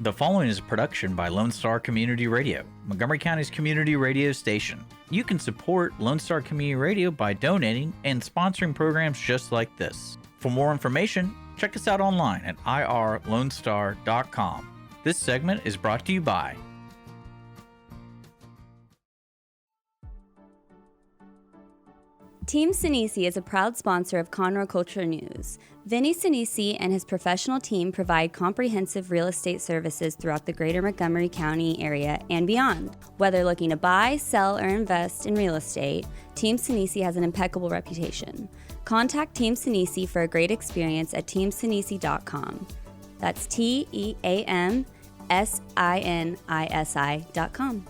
The following is a production by Lone Star Community Radio, Montgomery County's community radio station. You can support Lone Star Community Radio by donating and sponsoring programs just like this. For more information, check us out online at irlonestar.com. This segment is brought to you by Team Sinisi is a proud sponsor of Conroe Culture News. Vinny Sinisi and his professional team provide comprehensive real estate services throughout the greater Montgomery County area and beyond. Whether looking to buy, sell, or invest in real estate, Team Sinisi has an impeccable reputation. Contact Team Sinisi for a great experience at teamsinisi.com. That's TEAMSINISI.com.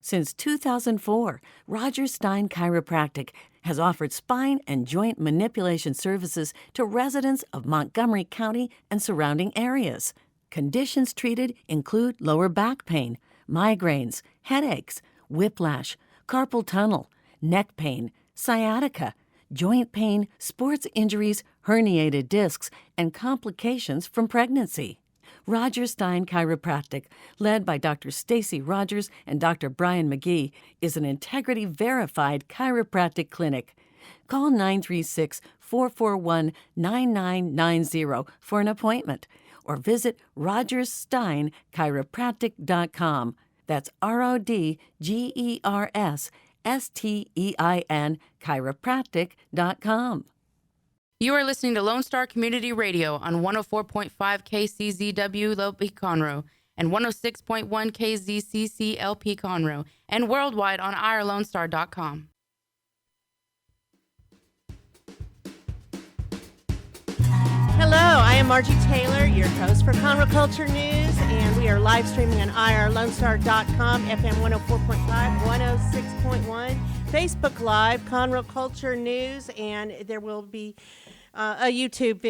Since 2004, Roger Stein Chiropractic has offered spine and joint manipulation services to residents of Montgomery County and surrounding areas. Conditions treated include lower back pain, migraines, headaches, whiplash, carpal tunnel, neck pain, sciatica, joint pain, sports injuries, herniated discs, and complications from pregnancy. Roger Stein Chiropractic, led by Dr. Stacy Rogers and Dr. Brian McGee, is an integrity-verified chiropractic clinic. Call 936-441-9990 for an appointment or visit rogerssteinchiropractic.com. That's RODGERSSTEIN chiropractic.com. You are listening to Lone Star Community Radio on 104.5 KCZW LP Conroe and 106.1 KZCC LP Conroe and worldwide on irlonestar.com. Hello, I am Margie Taylor, your host for Conroe Culture News, and we are live streaming on irlonestar.com, FM 104.5, 106.1, Facebook Live, Conroe Culture News, and there will be a YouTube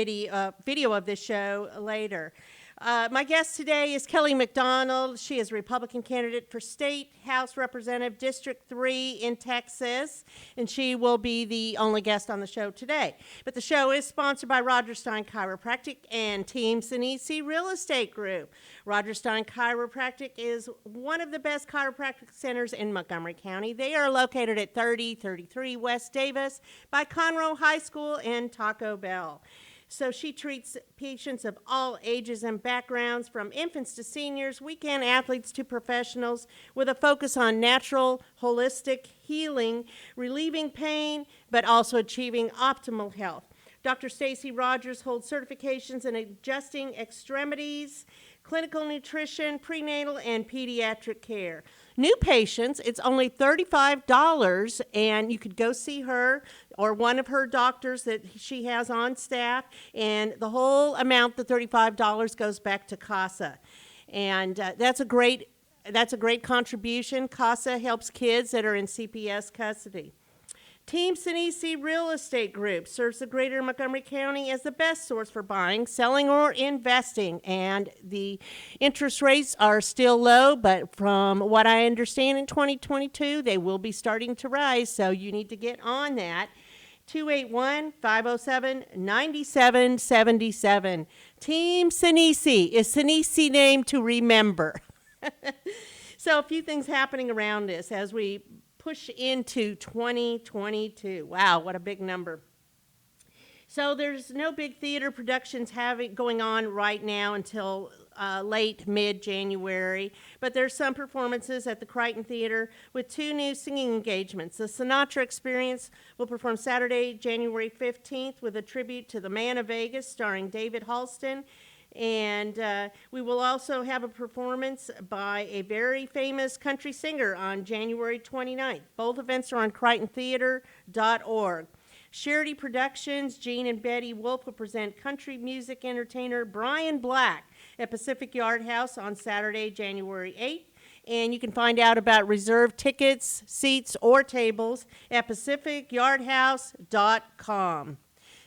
video of this show later. My guest today is Kelly McDonald. She is a Republican candidate for State House Representative District 3 in Texas, and she will be the only guest on the show today. But the show is sponsored by Roger Stein Chiropractic and Team Sinisi Real Estate Group. Roger Stein Chiropractic is one of the best chiropractic centers in Montgomery County. They are located at 3033 West Davis by Conroe High School and Taco Bell. So she treats patients of all ages and backgrounds, from infants to seniors, weekend athletes to professionals, with a focus on natural, holistic healing, relieving pain, but also achieving optimal health. Dr. Stacy Rogers holds certifications in adjusting extremities, clinical nutrition, prenatal, and pediatric care. New patients, it's only $35, and you could go see her or one of her doctors that she has on staff, and the whole amount, the $35, goes back to CASA. And that's a great contribution. CASA helps kids that are in CPS custody. Team Sinisi Real Estate Group serves the greater Montgomery County as the best source for buying, selling, or investing. And the interest rates are still low, but from what I understand in 2022, they will be starting to rise, so you need to get on that. 281-507-9777. Team Sinisi. Is Sinisi name to remember? So a few things happening around us as we push into 2022. Wow, what a big number. So there's no big theater productions going on right now until late mid-January, but there's some performances at the Crichton Theater with 2 new singing engagements. The Sinatra Experience will perform Saturday, January 15th with a tribute to the Man of Vegas starring David Halston. And we will also have a performance by a very famous country singer on January 29th. Both events are on CrichtonTheater.org. Charity Productions, Gene and Betty Wolf will present country music entertainer Brian Black at Pacific Yard House on Saturday, January 8th. And you can find out about reserved tickets, seats, or tables at pacificyardhouse.com.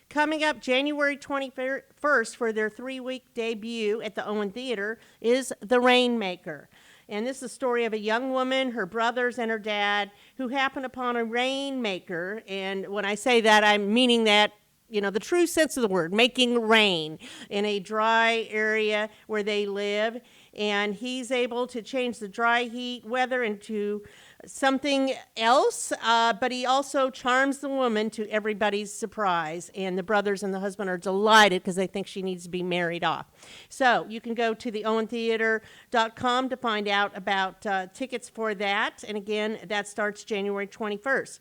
Coming up January 21st for their 3-week debut at the Owen Theater is The Rainmaker. And this is the story of a young woman, her brothers, and her dad who happened upon a rainmaker. And when I say that, I'm meaning that the true sense of the word, making rain in a dry area where they live. And he's able to change the dry heat weather into something else, but he also charms the woman to everybody's surprise. And the brothers and the husband are delighted because they think she needs to be married off. So you can go to theowentheater.com to find out about tickets for that. And again, that starts January 21st.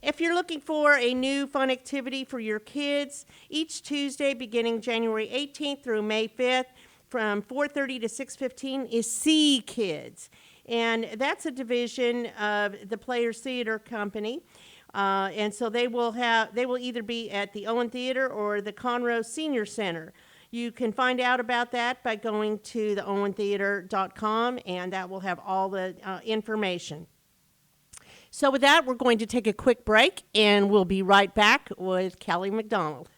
If you're looking for a new fun activity for your kids, each Tuesday beginning January 18th through May 5th, from 4:30 to 6:15 is See Kids. And that's a division of the Players Theater Company. And so they will either be at the Owen Theater or the Conroe Senior Center. You can find out about that by going to theowentheater.com, and that will have all the information. So with that, we're going to take a quick break, and we'll be right back with Kelly McDonald.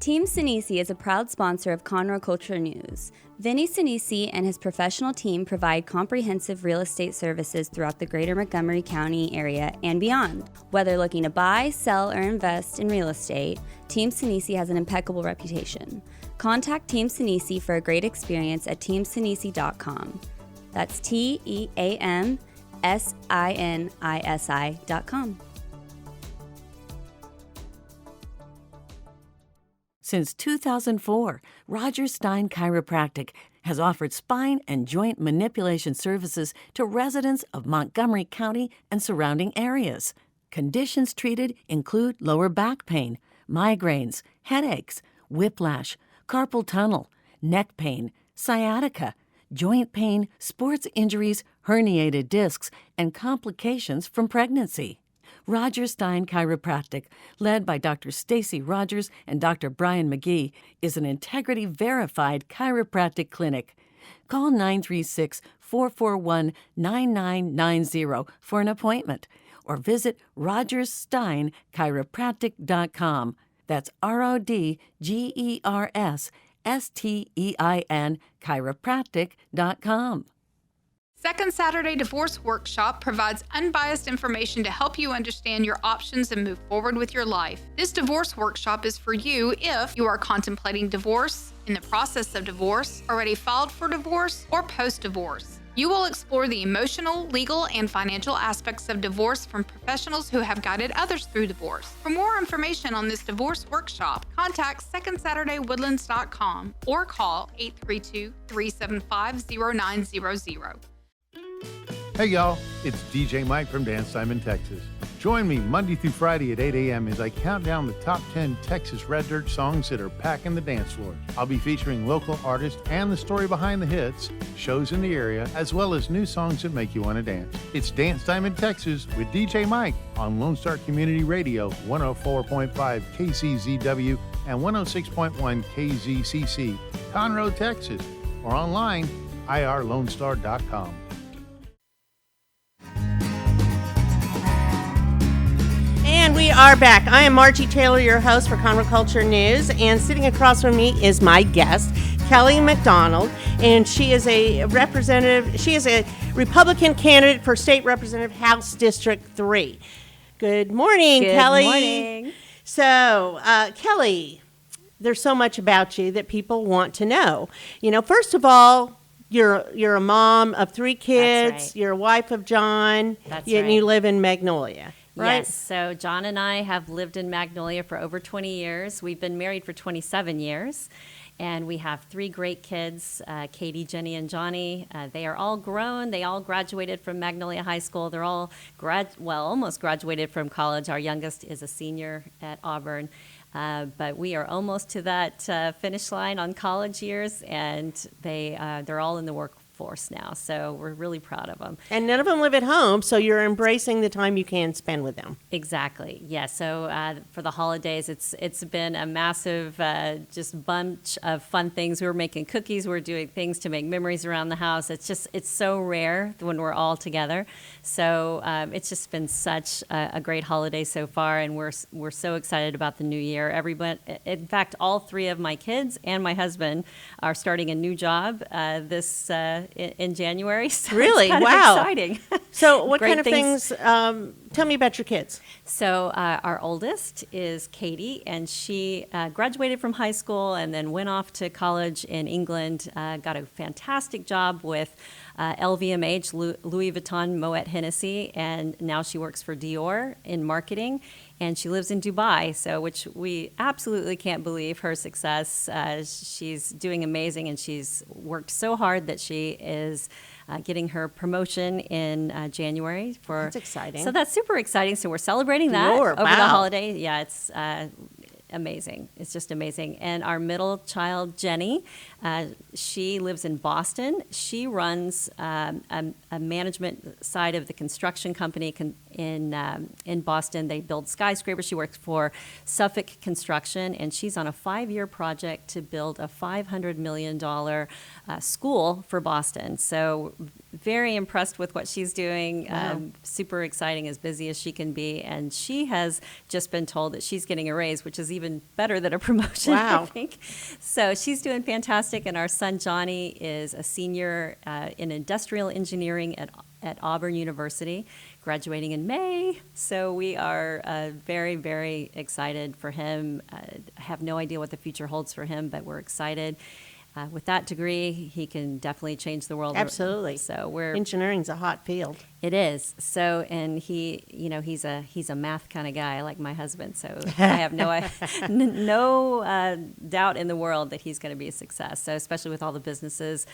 Team Sinisi is a proud sponsor of Conroe Culture News. Vinny Sinisi and his professional team provide comprehensive real estate services throughout the greater Montgomery County area and beyond. Whether looking to buy, sell, or invest in real estate, Team Sinisi has an impeccable reputation. Contact Team Sinisi for a great experience at teamsinisi.com. That's TEAMSINISI.com. Since 2004, Roger Stein Chiropractic has offered spine and joint manipulation services to residents of Montgomery County and surrounding areas. Conditions treated include lower back pain, migraines, headaches, whiplash, carpal tunnel, neck pain, sciatica, joint pain, sports injuries, herniated discs, and complications from pregnancy. Roger Stein Chiropractic, led by Dr. Stacy Rogers and Dr. Brian McGee, is an integrity-verified chiropractic clinic. Call 936-441-9990 for an appointment or visit rogerssteinchiropractic.com. That's RODGERSSTEIN chiropractic.com. Second Saturday Divorce Workshop provides unbiased information to help you understand your options and move forward with your life. This divorce workshop is for you if you are contemplating divorce, in the process of divorce, already filed for divorce, or post-divorce. You will explore the emotional, legal, and financial aspects of divorce from professionals who have guided others through divorce. For more information on this divorce workshop, contact SecondSaturdayWoodlands.com or call 832-375-0900. Hey y'all, it's DJ Mike from Dance Time in Texas. Join me Monday through Friday at 8 a.m. as I count down the top 10 Texas Red Dirt songs that are packing the dance floor. I'll be featuring local artists and the story behind the hits, shows in the area, as well as new songs that make you want to dance. It's Dance Time in Texas with DJ Mike on Lone Star Community Radio, 104.5 KCZW and 106.1 KZCC, Conroe, Texas, or online, irlonestar.com. And we are back. I am Margie Taylor, your host for Conroe Culture News, and sitting across from me is my guest, Kelly McDonald, and she is a representative. She is a Republican candidate for State Representative House District 3. Good morning, Kelly. Good morning. So, Kelly, there's so much about you that people want to know. First of all, you're a mom of 3 kids. That's right. You're a wife of John. That's and right. you live in Magnolia. Right? Yes, so John and I have lived in Magnolia for over 20 years. We've been married for 27 years, and we have 3 great kids, Katie, Jenny, and Johnny. They are all grown. They all graduated from Magnolia High School. They're all almost graduated from college. Our youngest is a senior at Auburn. But we are almost to that finish line on college years, and they're all in the force now. So we're really proud of them. And none of them live at home, so you're embracing the time you can spend with them. Exactly. Yeah. So for the holidays, it's been a massive just bunch of fun things. We're making cookies. We're doing things to make memories around the house. It's so rare when we're all together. So it's just been such a great holiday so far, and we're so excited about the new year. Everyone, in fact, all three of my kids and my husband are starting a new job in January. So Really? it's kind Wow. of exciting. So what Great kind of things, tell me about your kids. So our oldest is Katie, and she graduated from high school and then went off to college in England, got a fantastic job with LVMH, Louis Vuitton Moet Hennessy, and now she works for Dior in marketing, and she lives in Dubai, which we absolutely can't believe her success. She's doing amazing, and she's worked so hard that she is getting her promotion in January. That's exciting. So that's super exciting. So we're celebrating that Dior, over the wow. holiday. Yeah, it's amazing. It's just amazing. And our middle child, Jenny, she lives in Boston. She runs a management side of the construction company in Boston. They build skyscrapers. She works for Suffolk Construction, and she's on a 5-year project to build a $500 million school for Boston. So very impressed with what she's doing. Wow. Super exciting, as busy as she can be. And she has just been told that she's getting a raise, which is even better than a promotion, Wow. I think. So she's doing fantastic. And our son, Johnny, is a senior in industrial engineering at Auburn University, graduating in May. So we are very, very excited for him. I have no idea what the future holds for him, but we're excited. With that degree, he can definitely change the world. Absolutely. So Engineering's a hot field. it is. So, and he's a math kind of guy like my husband. So I have no doubt in the world that he's going to be a success. So especially with all the businesses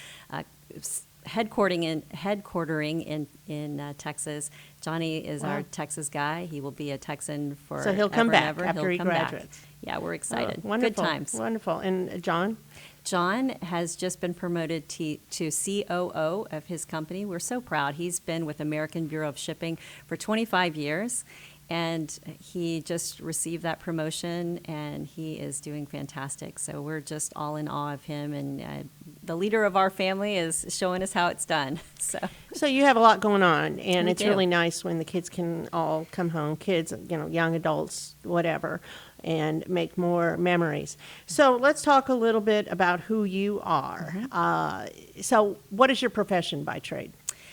headquartering in Texas. Johnny is our Texas guy. He will be a Texan for So he'll come back ever. after He'll he come back. graduates. Yeah, we're excited. Oh, wonderful. Good times. Wonderful. And John? John has just been promoted to COO of his company. We're so proud. He's been with American Bureau of Shipping for 25 years, and he just received that promotion, and he is doing fantastic. So we're just all in awe of him, and the leader of our family is showing us how it's done. So you have a lot going on, and We it's do. really nice when the kids can all come home, kids, young adults, whatever, and make more memories. So let's talk a little bit about who you are. So what is your profession by trade?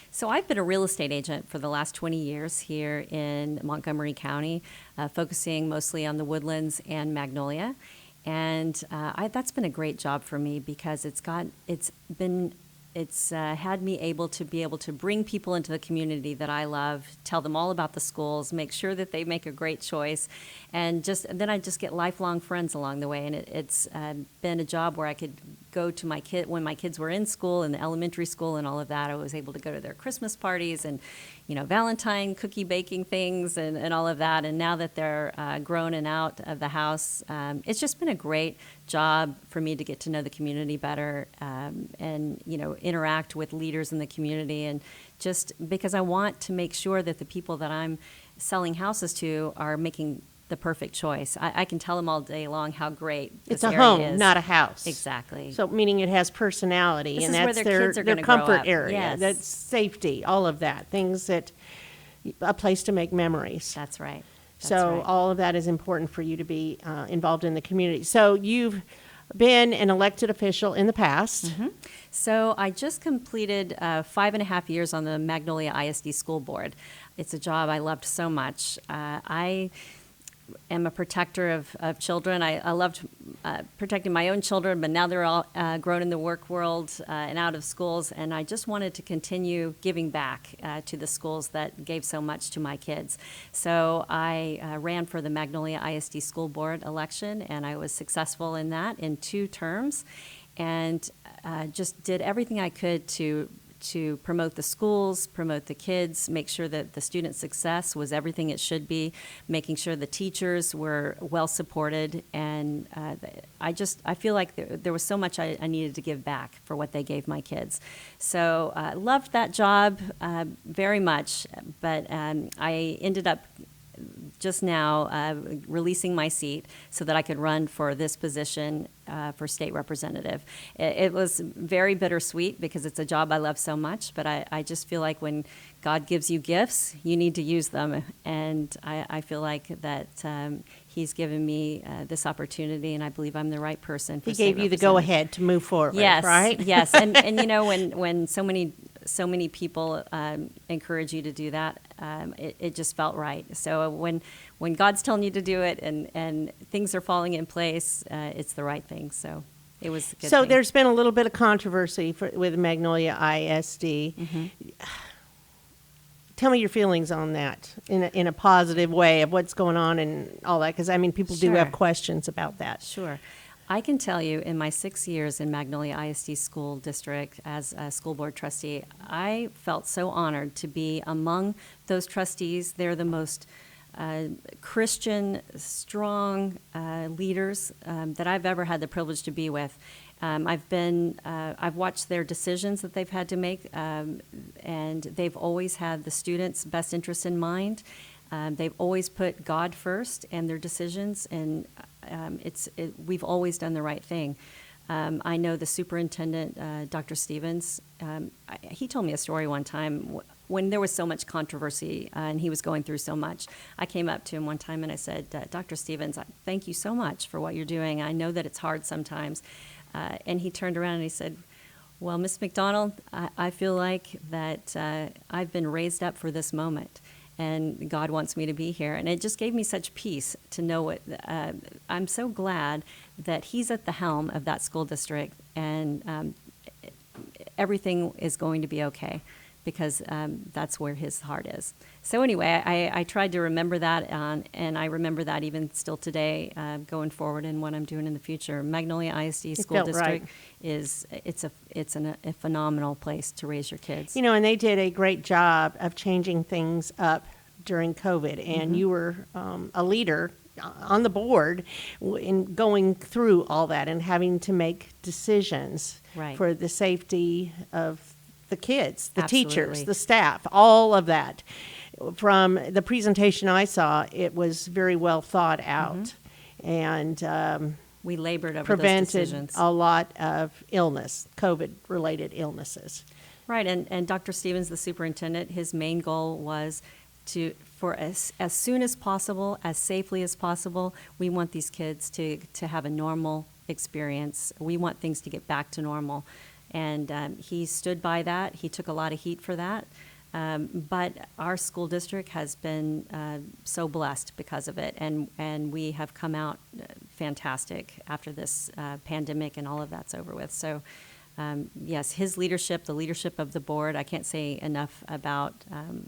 So I've been a real estate agent for the last 20 years here in Montgomery County, focusing mostly on the Woodlands and Magnolia. And that's been a great job for me because it's had me able to bring people into the community that I love, tell them all about the schools, make sure that they make a great choice, and then I just get lifelong friends along the way. And it's been a job where I could go to when my kids were in school, in the elementary school and all of that. I was able to go to their Christmas parties and Valentine cookie baking things and all of that. And now that they're grown and out of the house, it's just been a great job for me to get to know the community better and interact with leaders in the community, and just because I want to make sure that the people that I'm selling houses to are making the perfect choice. I can tell them all day long how great this It's a area home, is. not a house. Exactly. So meaning it has personality, This and is where that's their kids are their gonna grow comfort up. area. Yes. That's safety, all of that, things that a place to make memories. That's right. That's So right. all of that is important for you to be involved in the community. So you've been an elected official in the past. So I just completed 5.5 years on the Magnolia ISD School Board. It's a job I loved so much. I am a protector of children. I loved protecting my own children, but now they're all grown in the work world and out of schools, and I just wanted to continue giving back to the schools that gave so much to my kids. So I ran for the Magnolia ISD School Board election, and I was successful in that in 2 terms, and just did everything I could to to promote the schools, promote the kids, make sure that the student success was everything it should be, making sure the teachers were well supported, and I feel like there was so much I needed to give back for what they gave my kids. So loved that job very much, but I ended up just now releasing my seat so that I could run for this position for state representative. It was very bittersweet because it's a job I love so much, but I just feel like when God gives you gifts, you need to use them. And I feel like that He's given me this opportunity, and I believe I'm the right person for He state gave you the representative. go-ahead to move forward, Yes, right? yes. And you know, when so many people encourage you to do that, it just felt right. So when God's telling you to do it and things are falling in place, it's the right thing. So it was a good So thing. there's been a little bit of controversy with Magnolia ISD. Tell me your feelings on that in a positive way of what's going on and all that, because I mean people do have Sure. questions about that. Sure. I can tell you in my 6 years in Magnolia ISD School District as a school board trustee, I felt so honored to be among those trustees. They're the most Christian, strong leaders that I've ever had the privilege to be with. I've watched their decisions that they've had to make, and they've always had the students' best interest in mind. They've always put God first in their decisions, and we've always done the right thing. I know the superintendent, Dr. Stevens, he told me a story one time when there was so much controversy and he was going through so much. I came up to him one time and I said, Dr. Stevens, thank you so much for what you're doing. I know that it's hard sometimes. And he turned around and he said, well, Miss McDonald, I feel like that I've been raised up for this moment. And God wants me to be here. And it just gave me such peace to know what, I'm so glad that he's at the helm of that school district, and everything is going to be okay, because that's where his heart is. So anyway, I tried to remember that, and I remember that even still today, going forward in what I'm doing in the future. Magnolia ISD School felt District right. it's a phenomenal place to raise your kids. You know, and they did a great job of changing things up during COVID, and you were a leader on the board in going through all that and having to make decisions Right. for the safety of the kids, the teachers, Absolutely. the staff, all of that. From the presentation I saw, it was very well thought out, and We labored over those prevented decisions. a lot of illness, COVID-related illnesses. Right, and Dr. Stevens, the superintendent, his main goal was for as soon as possible, as safely as possible, we want these kids to have a normal experience. We want things to get back to normal. And he stood by that. He took a lot of heat for that. But our school district has been so blessed because of it. And we have come out fantastic after this pandemic and all of that's over with. So yes, his leadership, the leadership of the board, I can't say enough about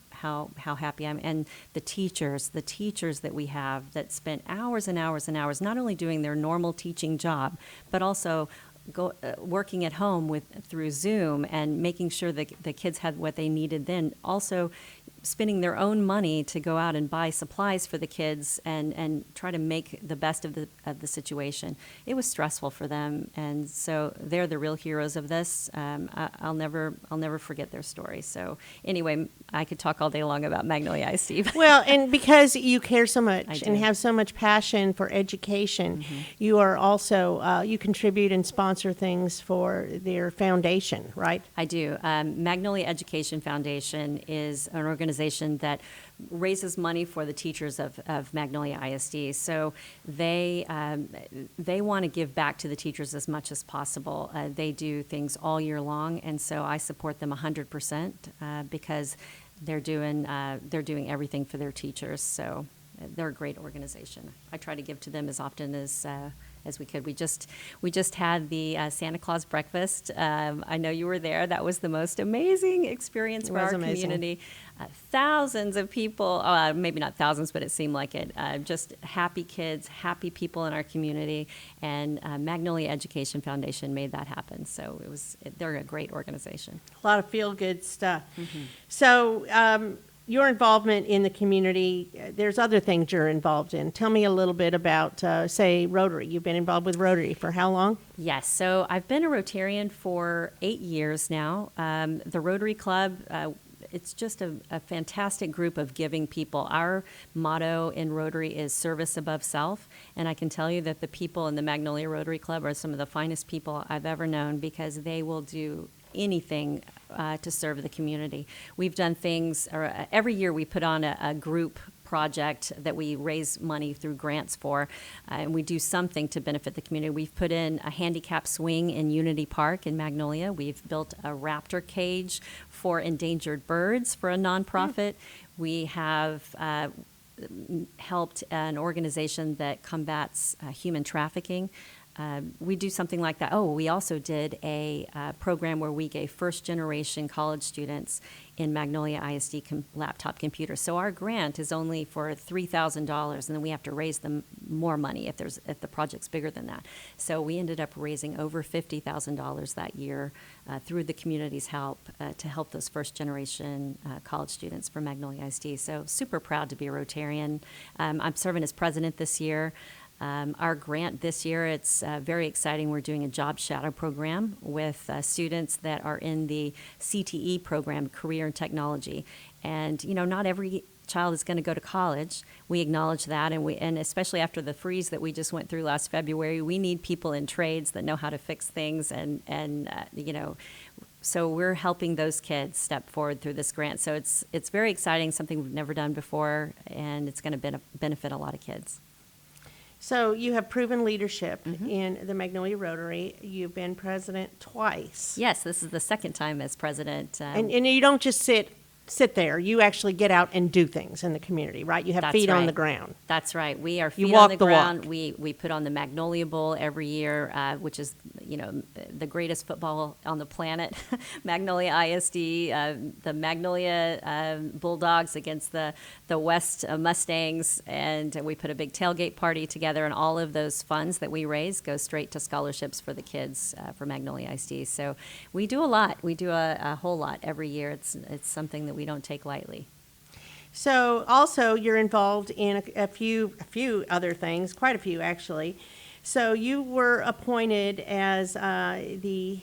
how happy I am. And the teachers that we have that spent hours and hours and hours not only doing their normal teaching job, but also working at home through Zoom and making sure that the kids had what they needed then. Also spending their own money to go out and buy supplies for the kids and try to make the best of the situation. It was stressful for them, and so they're the real heroes of this. I'll never forget their story. So anyway, I could talk all day long about Magnolia ISD. Well, and because you care so much I and do. have so much passion for education, you are also, you contribute and sponsor things for their foundation, right? I do. Magnolia Education Foundation is an organization that raises money for the teachers of Magnolia ISD. So they want to give back to the teachers as much as possible. They do things all year long, and so I support them 100% because they're doing everything for their teachers. So they're a great organization. I try to give to them as often as as we could. We just had the Santa Claus breakfast. I know you were there. That was the most amazing experience for our community. Thousands of people, maybe not thousands, but it seemed like it. Just happy kids, happy people in our community, and Magnolia Education Foundation made that happen. So they're a great organization. A lot of feel-good stuff. So your involvement in the community, there's other things you're involved in. Tell me a little bit about, say, Rotary. You've been involved with Rotary for how long? Yes, so I've been a Rotarian for 8 years now. The Rotary Club, it's just a fantastic group of giving people. Our motto in Rotary is service above self, and I can tell you that the people in the Magnolia Rotary Club are some of the finest people I've ever known, because they will do anything to serve the community. We've done things, every year we put on a group project that we raise money through grants for, and we do something to benefit the community. We've put in a handicap swing in Unity Park in Magnolia. We've built a raptor cage for endangered birds for a nonprofit. We have helped an organization that combats human trafficking. We do something like that. Oh, we also did a program where we gave first-generation college students in Magnolia ISD laptop computers. So our grant is only for $3,000, and then we have to raise them more money if the project's bigger than that. So we ended up raising over $50,000 that year through the community's help to help those first-generation college students for Magnolia ISD. So super proud to be a Rotarian. I'm serving as president this year. Our grant this year, it's very exciting. We're doing a job shadow program with students that are in the CTE program, Career and Technology. And, not every child is going to go to college. We acknowledge that, and especially after the freeze that we just went through last February, we need people in trades that know how to fix things, and so we're helping those kids step forward through this grant. So it's very exciting, something we've never done before, and it's going to benefit a lot of kids. So you have proven leadership in the Magnolia Rotary. You've been president twice. Yes, this is the second time as president. And you don't just sit there. You actually get out and do things in the community, right? You have That's feet right. on the ground. That's right. We are You feet walk on the the ground. walk. We put on the Magnolia Bowl every year, which is the greatest football on the planet. Magnolia ISD, the Magnolia Bulldogs against the West Mustangs, and we put a big tailgate party together, and all of those funds that we raise go straight to scholarships for the kids for Magnolia ISD. So we do a lot. We do a whole lot every year. It's something that we don't take lightly. So also you're involved in a few other things, quite a few actually. So you were appointed as the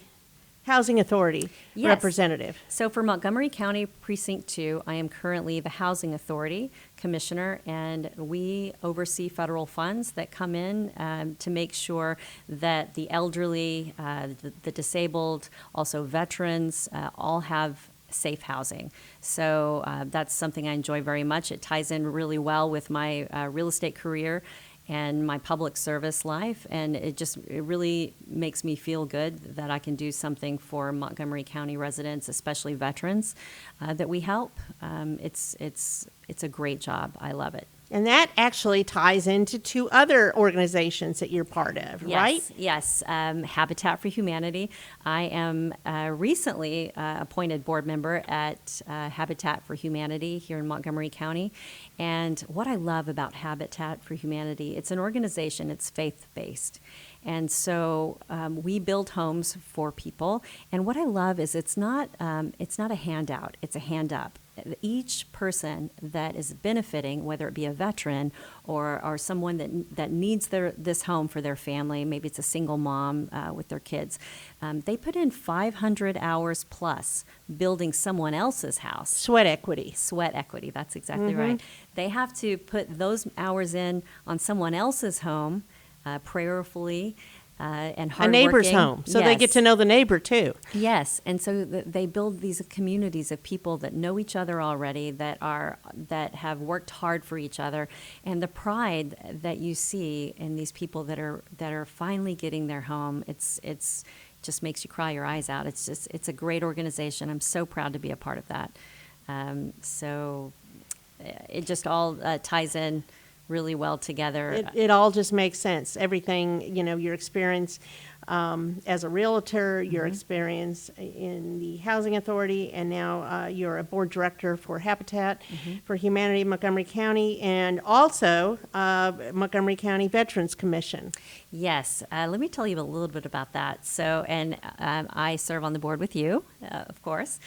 Housing Authority representative. So for Montgomery County Precinct 2, I am currently the Housing Authority Commissioner, and we oversee federal funds that come in to make sure that the elderly, the disabled, also veterans, all have safe housing. So that's something I enjoy very much. It ties in really well with my real estate career and my public service life, and it really makes me feel good that I can do something for Montgomery County residents, especially veterans, that we help. It's a great job. I love it. And that actually ties into two other organizations that you're part of, right? Yes. Habitat for Humanity. I am recently appointed board member at Habitat for Humanity here in Montgomery County. And what I love about Habitat for Humanity, it's an organization, it's faith-based. And so we build homes for people. And what I love is it's not a handout, it's a hand up. Each person that is benefiting, whether it be a veteran or someone that needs this home for their family, maybe it's a single mom with their kids, they put in 500 hours plus building someone else's house. Sweat equity. Sweat equity, that's exactly right. They have to put those hours in on someone else's home, prayerfully, and hardworking. A neighbor's home, so they get to know the neighbor too. Yes, and so they build these communities of people that know each other already, that have worked hard for each other, and the pride that you see in these people that are finally getting their home. It's just makes you cry your eyes out. It's a great organization. I'm so proud to be a part of that. So it just all ties in really well together. It all just makes sense. Everything, your experience as a realtor, your experience in the housing authority, and now you're a board director for Habitat for Humanity in Montgomery County, and also Montgomery County Veterans Commission. Yes, let me tell you a little bit about that. So, and I serve on the board with you, of course,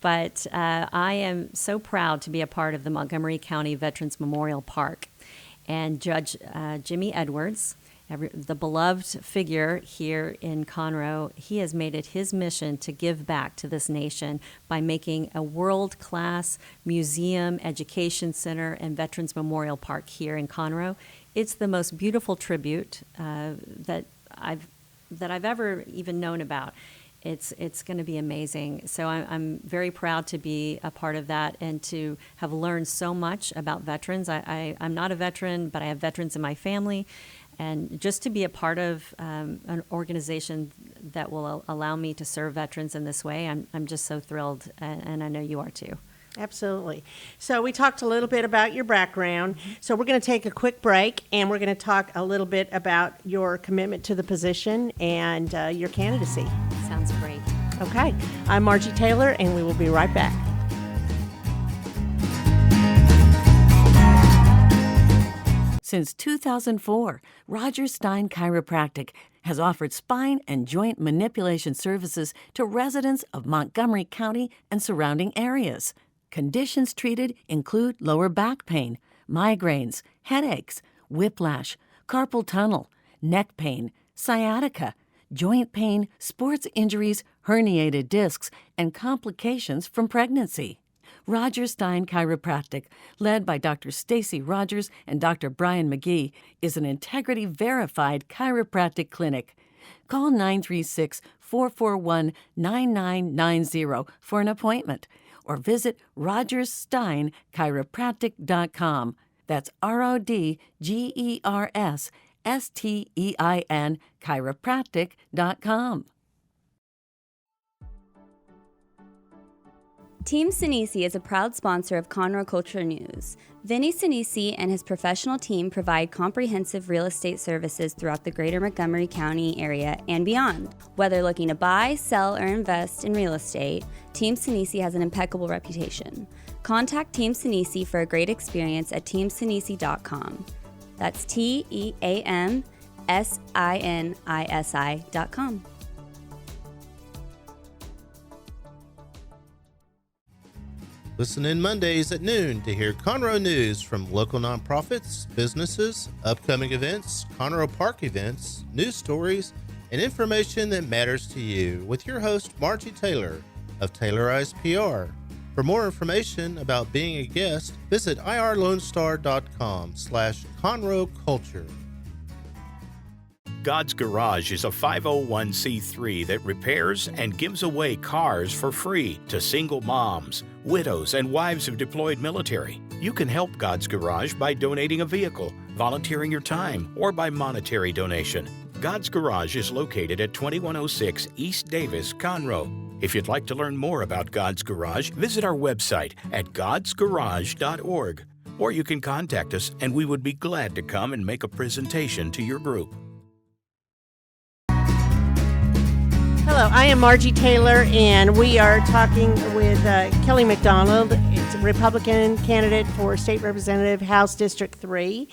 but I am so proud to be a part of the Montgomery County Veterans Memorial Park. And Judge Jimmy Edwards, the beloved figure here in Conroe, he has made it his mission to give back to this nation by making a world-class museum, education center, and Veterans Memorial Park here in Conroe. It's the most beautiful tribute that I've ever even known about. It's going to be amazing. So I'm very proud to be a part of that and to have learned so much about veterans. I'm not a veteran, but I have veterans in my family. And just to be a part of an organization that will allow me to serve veterans in this way, I'm just so thrilled, and I know you are too. Absolutely. So we talked a little bit about your background. So we're going to take a quick break, and we're going to talk a little bit about your commitment to the position and your candidacy. Sounds great. Okay. I'm Margie Taylor, and we will be right back. Since 2004, Roger Stein Chiropractic has offered spine and joint manipulation services to residents of Montgomery County and surrounding areas. Conditions treated include lower back pain, migraines, headaches, whiplash, carpal tunnel, neck pain, sciatica, joint pain, sports injuries, herniated discs, and complications from pregnancy. Roger Stein Chiropractic, led by Dr. Stacy Rogers and Dr. Brian McGee, is an integrity-verified chiropractic clinic. Call 936-441-9990 for an appointment or visit rogerssteinchiropractic.com. That's RODGERSSTEIN chiropractic.com. Team Sinisi is a proud sponsor of Conroe Culture News. Vinny Sinisi and his professional team provide comprehensive real estate services throughout the greater Montgomery County area and beyond. Whether looking to buy, sell, or invest in real estate, Team Sinisi has an impeccable reputation. Contact Team Sinisi for a great experience at teamsinisi.com. That's TEAMSINISI.com. Listen in Mondays at noon to hear Conroe news from local nonprofits, businesses, upcoming events, Conroe Park events, news stories, and information that matters to you with your host, Margie Taylor of Taylorized PR. For more information about being a guest, visit irlonestar.com/Conroe Culture. God's Garage is a 501c3 that repairs and gives away cars for free to single moms, widows, and wives of deployed military. You can help God's Garage by donating a vehicle, volunteering your time, or by monetary donation. God's Garage is located at 2106 East Davis, Conroe. If you'd like to learn more about God's Garage, visit our website at godsgarage.org, or you can contact us and we would be glad to come and make a presentation to your group. Hello, I am Margie Taylor, and we are talking with Kelly McDonald. It's a Republican candidate for State Representative, House District 3.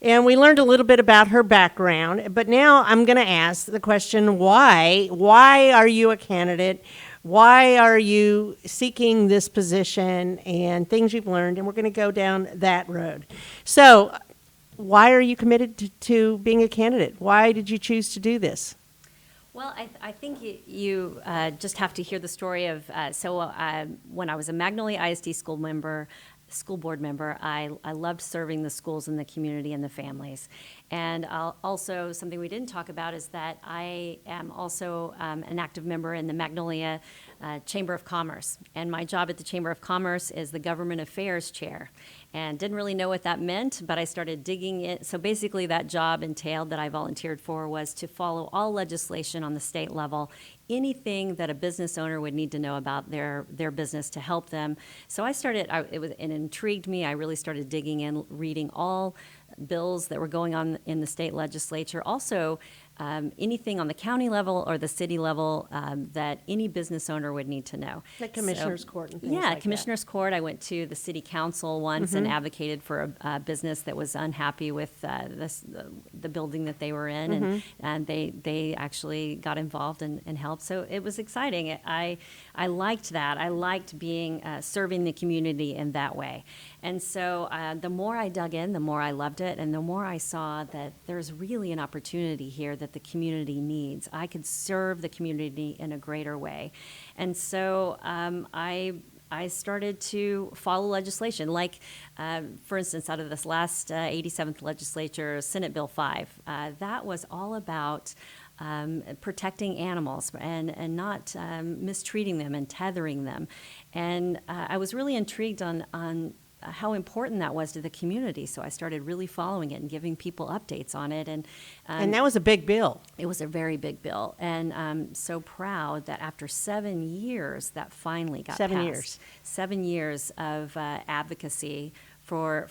And we learned a little bit about her background, but now I'm going to ask the question, why? Why are you a candidate? Why are you seeking this position and things you've learned? And we're going to go down that road. So, why are you committed to being a candidate? Why did you choose to do this? Well, I think you just have to hear the story of, when I was a Magnolia ISD school board member, I loved serving the schools and the community and the families. And also, something we didn't talk about is that I am also an active member in the Magnolia Chamber of Commerce. And my job at the Chamber of Commerce is the Government Affairs Chair. And didn't really know what that meant, but I started digging it. So basically that job entailed that I volunteered for was to follow all legislation on the state level, anything that a business owner would need to know about their business to help them. So it intrigued me. I really started digging in, reading all bills that were going on in the state legislature. Also, anything on the county level or the city level that any business owner would need to know. The Commissioner's Court and things yeah, like Commissioner's Court. I went to the city council once and advocated for a business that was unhappy with the building that they were in, and they actually got involved and helped. So it was exciting. I liked that. I liked being serving the community in that way. And so the more I dug in, the more I loved it, and the more I saw that there's really an opportunity here that the community needs. I could serve the community in a greater way. And so I started to follow legislation. Like, for instance, out of this last 87th legislature, Senate Bill 5, that was all about protecting animals and not mistreating them and tethering them. And I was really intrigued on how important that was to the community. So I started really following it and giving people updates on it. And that was a big bill. It was a very big bill. And I'm so proud that after 7 years, that finally got passed. 7 years. 7 years of advocacy for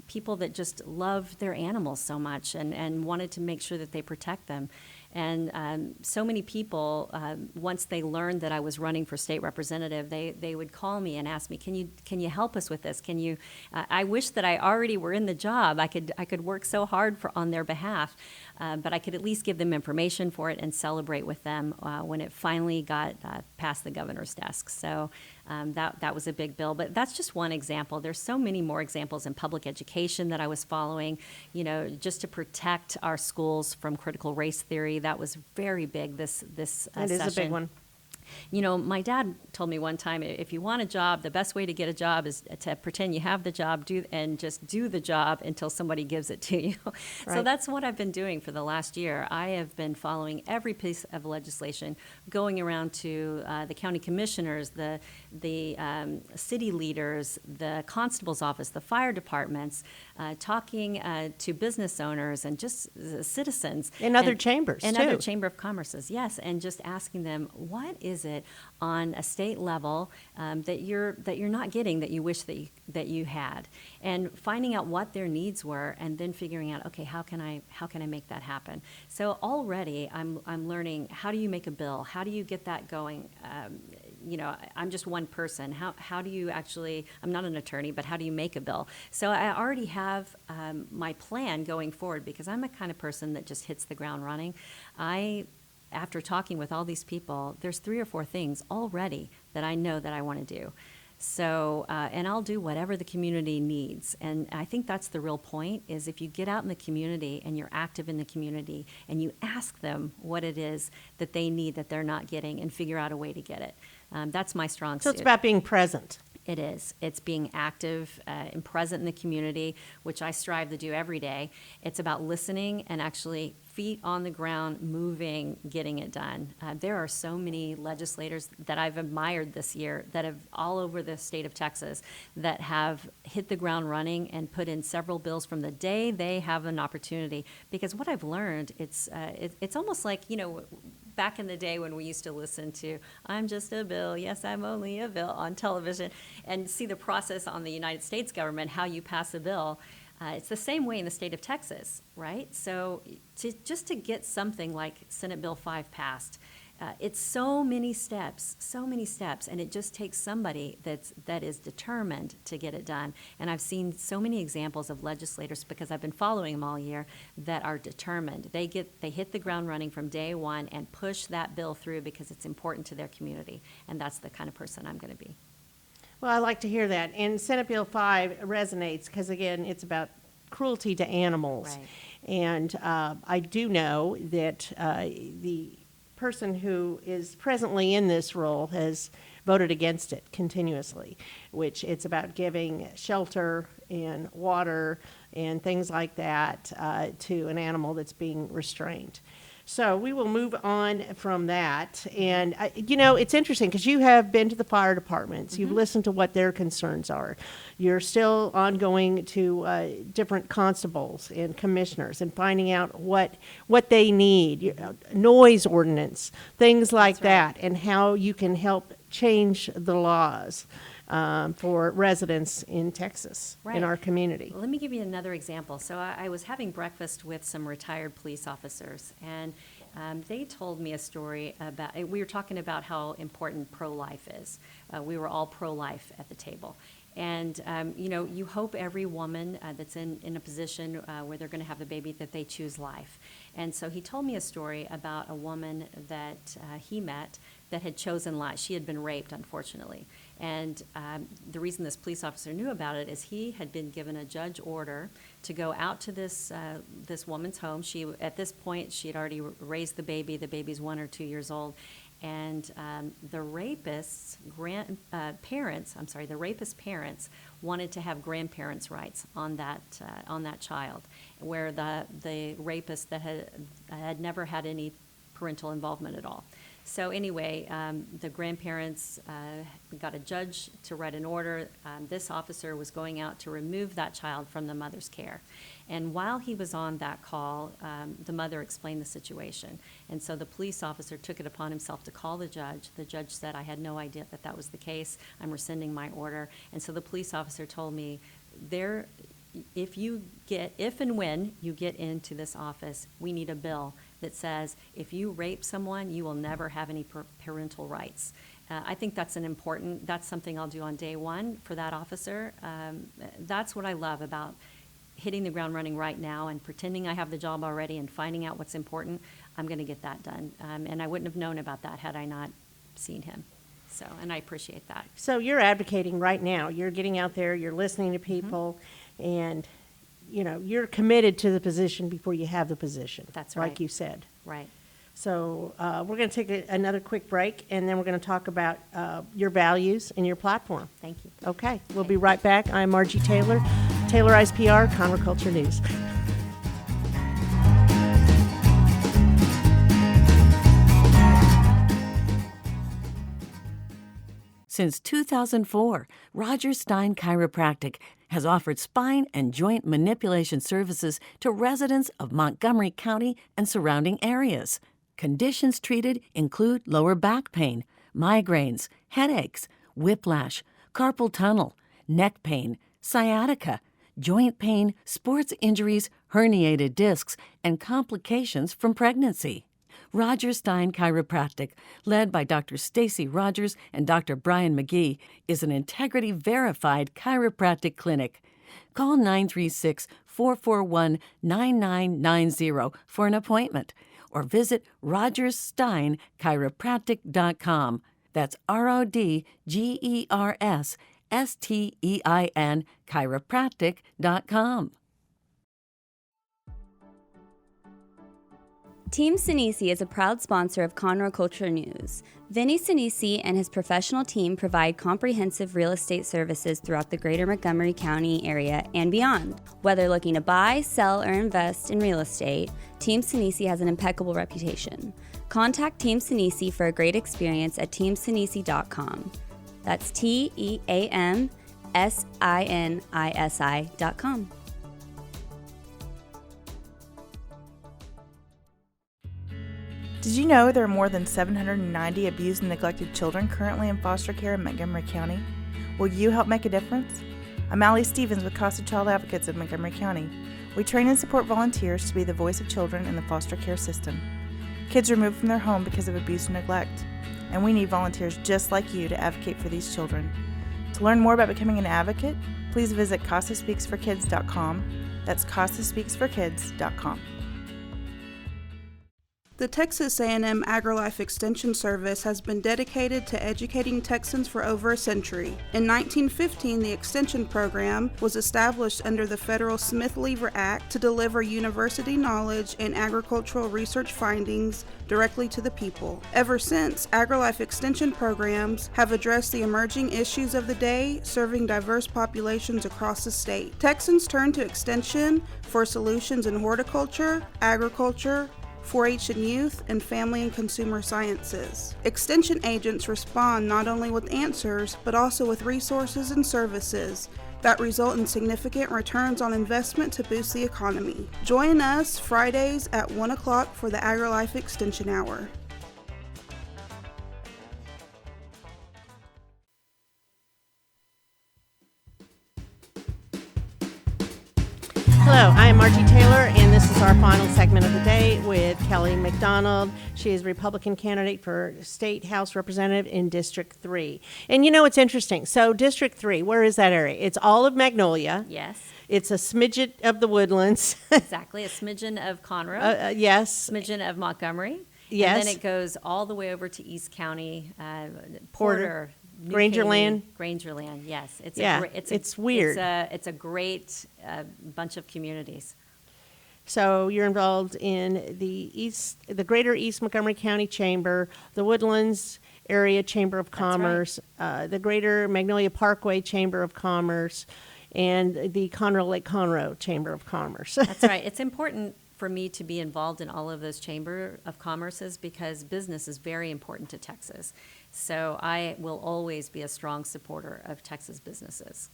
people that just love their animals so much and wanted to make sure that they protect them. And so many people, once they learned that I was running for state representative, they would call me and ask me, can you help us with this? Can you? I wish that I already were in the job. I could work so hard on their behalf, but I could at least give them information for it and celebrate with them when it finally got past the governor's desk. So that was a big bill. But that's just one example. There's so many more examples in public education that I was following, just to protect our schools from critical race theory. That was very big this That session. is a big one. My dad told me one time, if you want a job, the best way to get a job is to pretend you have the job, just do the job until somebody gives it to you. Right. So that's what I've been doing for the last year. I have been following every piece of legislation, going around to the county commissioners, the city leaders, the constable's office, the fire departments, talking to business owners and just citizens. And other chambers, and too. other chamber of commerces, yes, and just asking them, what is it on a state level that you're not getting that you wish that you had, and finding out what their needs were, and then figuring out, okay, how can I make that happen? So already I'm learning, how do you make a bill? How do you get that going? I'm just one person. How do you actually, I'm not an attorney, but how do you make a bill? So I already have my plan going forward, because I'm a kind of person that just hits the ground running. After talking with all these people, there's 3 or 4 things already that I know that I want to do. So, and I'll do whatever the community needs. And I think that's the real point, is if you get out in the community and you're active in the community and you ask them what it is that they need that they're not getting and figure out a way to get it. That's my strong suit. So it's about being present. It is. It's being active and present in the community, which I strive to do every day. It's about listening and actually feet on the ground, moving, getting it done. There are so many legislators that I've admired this year that have all over the state of Texas that have hit the ground running and put in several bills from the day they have an opportunity. Because what I've learned, it's almost like, back in the day when we used to listen to "I'm just a bill, yes, I'm only a bill" on television, and see the process on the United States government, how you pass a bill. It's the same way in the state of Texas, right? So just to get something like Senate Bill 5 passed, it's so many steps, and it just takes somebody that is determined to get it done. And I've seen so many examples of legislators, because I've been following them all year, that are determined. They hit the ground running from day one and push that bill through because it's important to their community. And that's the kind of person I'm going to be. Well, I like to hear that. And Senate Bill 5 resonates because, again, it's about cruelty to animals. Right. And I do know that the person who is presently in this role has voted against it continuously, which it's about giving shelter and water and things like that to an animal that's being restrained. So we will move on from that. And, it's interesting because you have been to the fire departments. You've listened to what their concerns are. You're still ongoing to different constables and commissioners and finding out what they need, noise ordinance, things like that, and how you can help change the laws for residents in Texas, in Right. our community. Let me give you another example. So I was having breakfast with some retired police officers, and they told me a story about, we were talking about how important pro-life is. We were all pro-life at the table. And, you hope every woman that's in a position where they're going to have a baby, that they choose life. And so he told me a story about a woman that he met that had chosen life. She had been raped, unfortunately. And the reason this police officer knew about it is he had been given a judge order to go out to this woman's home. At this point, she had already raised the baby. The baby's 1 or 2 years old. And the rapist's parents wanted to have grandparents' rights on that child, where the rapist that had never had any parental involvement at all. So anyway, the grandparents got a judge to write an order. This officer was going out to remove that child from the mother's care. And while he was on that call, the mother explained the situation. And so the police officer took it upon himself to call the judge. The judge said, "I had no idea that was the case. I'm rescinding my order." And so the police officer told me, if and when you get into this office, we need a bill that says if you rape someone, you will never have any parental rights. I think that's something I'll do on day one for that officer. That's what I love about hitting the ground running right now and pretending I have the job already and finding out what's important. I'm going to get that done. And I wouldn't have known about that had I not seen him. So, and I appreciate that. So you're advocating right now. You're getting out there, you're listening to people, and you're committed to the position before you have the position. That's right. Like you said. Right. So we're going to take another quick break, and then we're going to talk about your values and your platform. Thank you. Okay. We'll be right back. I'm Margie Taylor, Taylorized PR, Conroe Culture News. Since 2004, Roger Stein Chiropractic has offered spine and joint manipulation services to residents of Montgomery County and surrounding areas. Conditions treated include lower back pain, migraines, headaches, whiplash, carpal tunnel, neck pain, sciatica, joint pain, sports injuries, herniated discs, and complications from pregnancy. Roger Stein Chiropractic, led by Dr. Stacy Rogers and Dr. Brian McGee, is an integrity-verified chiropractic clinic. Call 936-441-9990 for an appointment or visit rogerssteinchiropractic.com. That's RODGERSSTEIN chiropractic.com. Team Sinisi is a proud sponsor of Conroe Culture News. Vinny Sinisi and his professional team provide comprehensive real estate services throughout the greater Montgomery County area and beyond. Whether looking to buy, sell, or invest in real estate, Team Sinisi has an impeccable reputation. Contact Team Sinisi for a great experience at teamsinisi.com. That's TEAMSINISI.com. Did you know there are more than 790 abused and neglected children currently in foster care in Montgomery County? Will you help make a difference? I'm Allie Stevens with Casa Child Advocates of Montgomery County. We train and support volunteers to be the voice of children in the foster care system. Kids are removed from their home because of abuse and neglect, and we need volunteers just like you to advocate for these children. To learn more about becoming an advocate, please visit CasaSpeaksForKids.com. That's CasaSpeaksForKids.com. The Texas A&M AgriLife Extension Service has been dedicated to educating Texans for over a century. In 1915, the Extension Program was established under the federal Smith-Lever Act to deliver university knowledge and agricultural research findings directly to the people. Ever since, AgriLife Extension programs have addressed the emerging issues of the day, serving diverse populations across the state. Texans turn to Extension for solutions in horticulture, agriculture, 4-H and youth, and family and consumer sciences. Extension agents respond not only with answers, but also with resources and services that result in significant returns on investment to boost the economy. Join us Fridays at 1 o'clock for the AgriLife Extension Hour. Hello, I am Margie Taylor, and this is our final segment of the day with Kelly McDonald. She is Republican candidate for State House Representative in District 3. And you know, it's interesting. So District 3, where is that area? It's all of Magnolia. Yes, It's a smidget of the Woodlands. exactly. A smidgen of Conroe, Yes. smidgen of Montgomery. Yes. And then it goes all the way over to East County, Porter, New Grangerland. Caney, Grangerland, yes. Yeah, it's weird. It's a great bunch of communities. So you're involved in the Greater East Montgomery County Chamber, the Woodlands Area Chamber of Commerce, the Greater Magnolia Parkway Chamber of Commerce, and the Conroe Lake Conroe Chamber of Commerce. That's right. It's important for me to be involved in all of those Chamber of Commerces because business is very important to Texas. So I will always be a strong supporter of Texas businesses.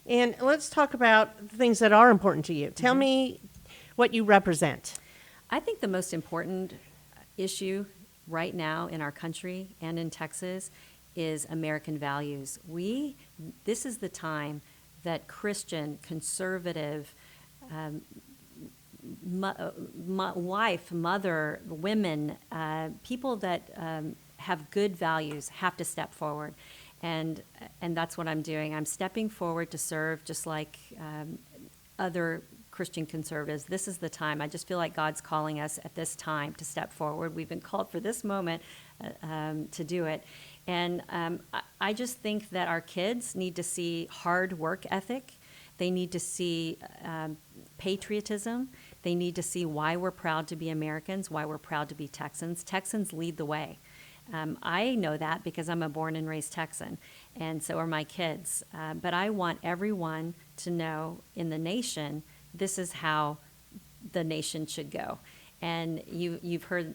And let's talk about things that are important to you. Tell me what you represent. I think the most important issue right now in our country and in Texas is American values. This is the time that Christian, conservative, wife, mother, women, people that have good values have to step forward. And that's what I'm doing. I'm stepping forward to serve just like other Christian conservatives. This is the time. I just feel like God's calling us at this time to step forward. We've been called for this moment to do it. And I just think that our kids need to see hard work ethic. They need to see patriotism. They need to see why we're proud to be Americans, why we're proud to be Texans. Texans lead the way. I know that because I'm a born and raised Texan, and so are my kids. But I want everyone to know in the nation, this is how the nation should go. And you've heard,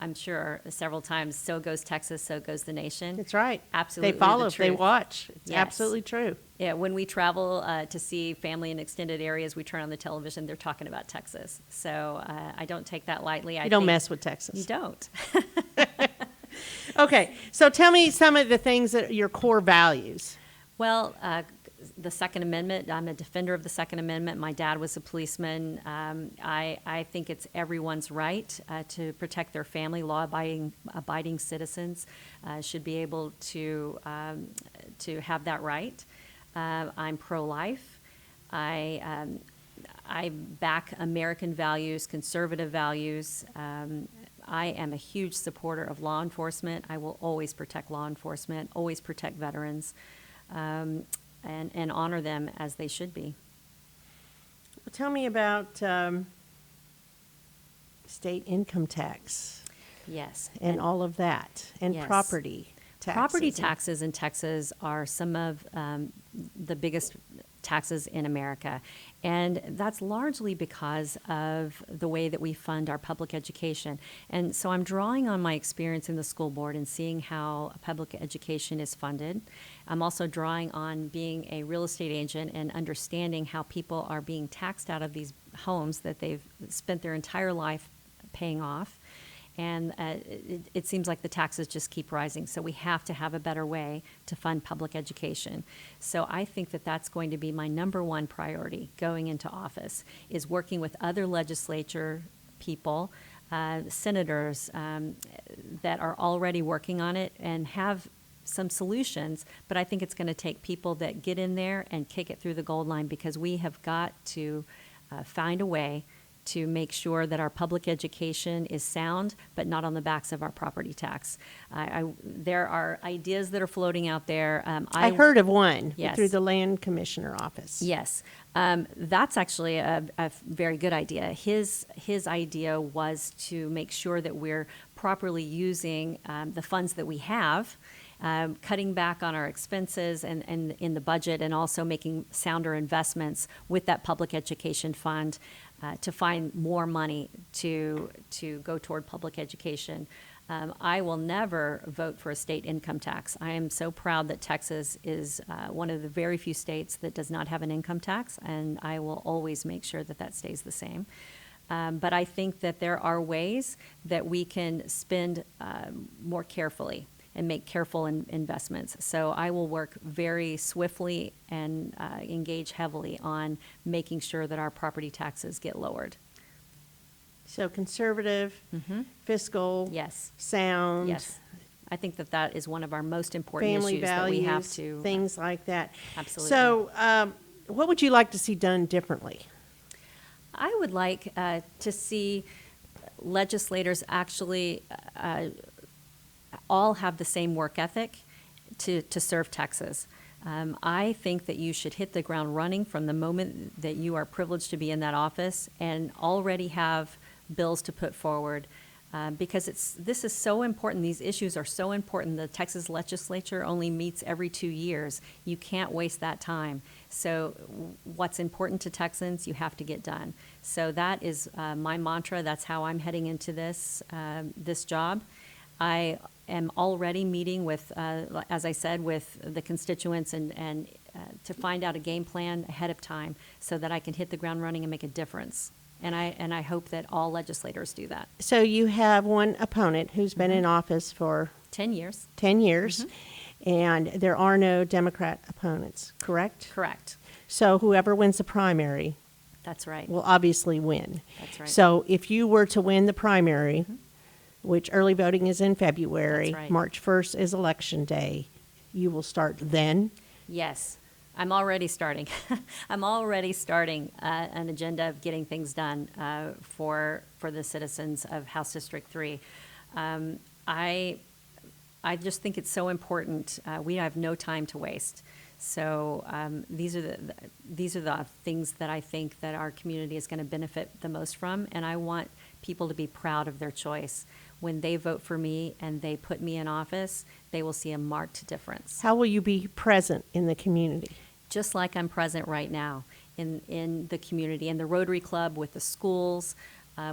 I'm sure, several times, so goes Texas, so goes the nation. That's right. Absolutely. They follow, the truth. they watch. It's Yes. absolutely true. Yeah, when we travel to see family in extended areas, we turn on the television, they're talking about Texas. So I don't take that lightly. You don't mess with Texas. You don't. Okay, so tell me some of the things that your core values. Well, the Second Amendment, I'm a defender of the Second Amendment. My dad was a policeman. I think it's everyone's right to protect their family. Law-abiding citizens should be able to have that right. I'm pro-life. I back American values, conservative values. I am a huge supporter of law enforcement. I will always protect law enforcement, always protect veterans, and honor them as they should be. Well, tell me about state income tax. Yes. And all of that, and Yes. property taxes. Property taxes in Texas are some of the biggest taxes in America. And that's largely because of the way that we fund our public education. And so I'm drawing on my experience in the school board and seeing how public education is funded. I'm also drawing on being a real estate agent and understanding how people are being taxed out of these homes that they've spent their entire life paying off. And it seems like the taxes just keep rising. So we have to have a better way to fund public education. So I think that that's going to be my number one priority going into office, is working with other legislature people, senators that are already working on it and have some solutions. But I think it's going to take people that get in there and kick it through the gold line, because we have got to find a way to make sure that our public education is sound, but not on the backs of our property tax. There are ideas that are floating out there. I heard of one. Yes. Through the Land Commissioner Office. Yes. That's actually a very good idea. His idea was to make sure that we're properly using the funds that we have, cutting back on our expenses and in the budget, and also making sounder investments with that public education fund to find more money to go toward public education. I will never vote for a state income tax. I am so proud that Texas is one of the very few states that does not have an income tax, and I will always make sure that that stays the same. But I think that there are ways that we can spend more carefully. and make careful investments. So I will work very swiftly and engage heavily on making sure that our property taxes get lowered. So conservative, fiscal, Yes. sound. Yes. I think that is one of our most important Family issues values, that we have to. things like that. Absolutely. So, what would you like to see done differently? I would like to see legislators actually all have the same work ethic to serve Texas. I think that you should hit the ground running from the moment that you are privileged to be in that office and already have bills to put forward. Because this is so important. These issues are so important. The Texas legislature only meets every 2 years. You can't waste that time. So what's important to Texans, you have to get done. So that is my mantra. That's how I'm heading into this job. I am already meeting with, as I said, with the constituents and to find out a game plan ahead of time so that I can hit the ground running and make a difference. And I hope that all legislators do that. So you have one opponent who's been in office for 10 years. 10 years, and there are no Democrat opponents, correct? Correct. So whoever wins the primary That's right. will obviously win. That's right. So if you were to win the primary, which early voting is in February, That's right. March 1st is election day, you will start then? Yes, I'm already starting. I'm already starting an agenda of getting things done for the citizens of House District 3. I just think it's so important. We have no time to waste. So these are the things that I think that our community is going to benefit the most from, and I want people to be proud of their choice. When they vote for me and they put me in office, they will see a marked difference. How will you be present in the community? Just like I'm present right now in the community, in the Rotary Club, with the schools,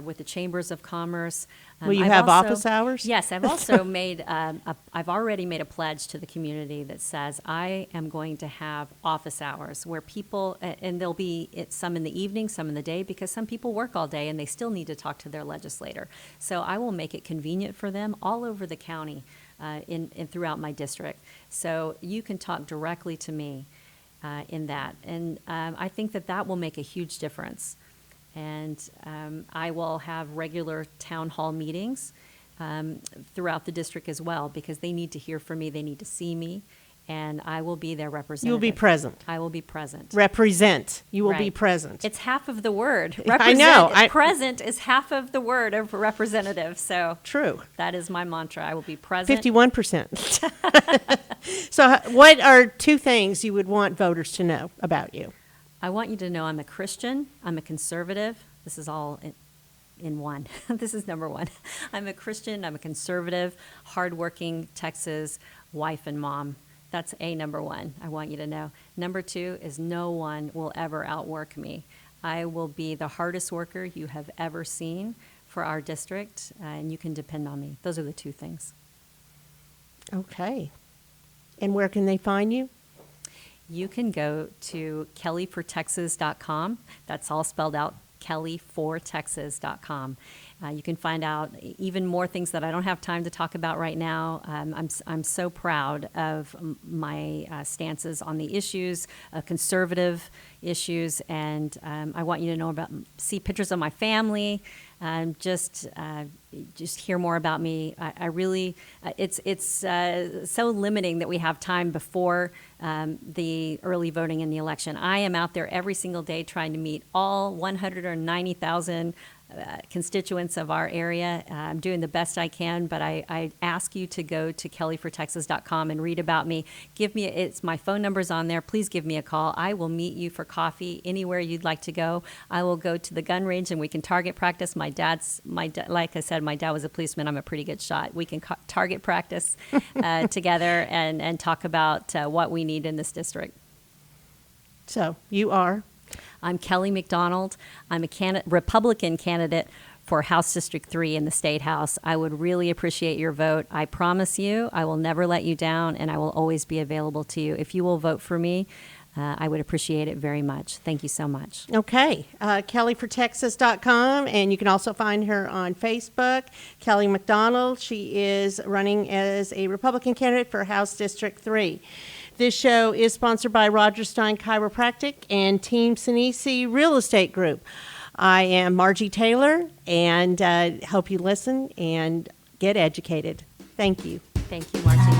with the chambers of commerce. Will you have office hours? Yes, I've also I've already made a pledge to the community that says I am going to have office hours where people, and there'll be some in the evening, some in the day, because some people work all day and they still need to talk to their legislator. So I will make it convenient for them all over the county in throughout my district. So you can talk directly to me in that. And I think that will make a huge difference. And I will have regular town hall meetings throughout the district as well, because they need to hear from me, they need to see me, and I will be their representative. You'll be present. I will be present. Represent. You will be Right. present. It's half of the word. I know. Present is half of the word of representative. So True. that is my mantra. I will be present. 51%. So what are two things you would want voters to know about you? I want you to know I'm a Christian. I'm a conservative. This is all in one. This is number one. I'm a Christian. I'm a conservative, hardworking Texas wife and mom. That's number one. I want you to know. Number two is no one will ever outwork me. I will be the hardest worker you have ever seen for our district, and you can depend on me. Those are the two things. Okay. And where can they find you? You can go to kellyfortexas.com. That's all spelled out, kellyfortexas.com. You can find out even more things that I don't have time to talk about right now. I'm so proud of my stances on the issues, conservative issues, and I want you to know see pictures of my family, just hear more about me. I really, it's so limiting that we have time before the early voting in the election. I am out there every single day trying to meet all 190,000 constituents of our area. I'm doing the best I can, but I ask you to go to kellyfortexas.com and read about me. It's my phone number's on there. Please give me a call. I will meet you for coffee anywhere you'd like to go. I will go to the gun range and we can target practice. Like I said, my dad was a policeman. I'm a pretty good shot. We can target practice together and talk about what we need in this district. So you are? I'm Kelly McDonald. I'm a Republican candidate for House District 3 in the State House. I would really appreciate your vote. I promise you I will never let you down, and I will always be available to you. If you will vote for me, I would appreciate it very much. Thank you so much. Okay. KellyForTexas.com, and you can also find her on Facebook. Kelly McDonald. She is running as a Republican candidate for House District 3. This show is sponsored by Roger Stein Chiropractic and Team Sinisi Real Estate Group. I am Margie Taylor, and hope you listen and get educated. Thank you. Thank you, Margie.